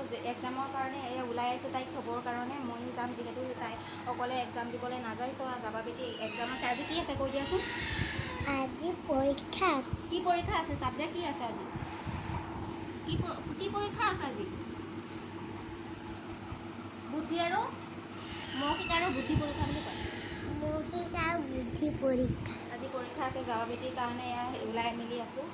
যে এক্সামৰ কাৰণে ওলাই আছোঁ তাইক থ'বৰ কাৰণে। ময়ো যাম যিহেতু তাই অকলে এক্সাম দিবলৈ নাযায়। যাবা বেটি এক্সাম আছে। আজি কি আছে কৈ দিয়াচোন। আজি পৰীক্ষা আছে। কি পৰীক্ষা আছে? ছাবজেক্ট কি আছে আজি? কি পৰীক্ষা আছে আজি? বুদ্ধি আৰু মৌখিক আৰু বুদ্ধি পৰীক্ষা বুলি কয়। মৌখিক আৰু বুদ্ধি পৰীক্ষা। আজি পৰীক্ষা আছে। যাবা বেটিৰ কাৰণে ওলাই মেলি আছোঁ।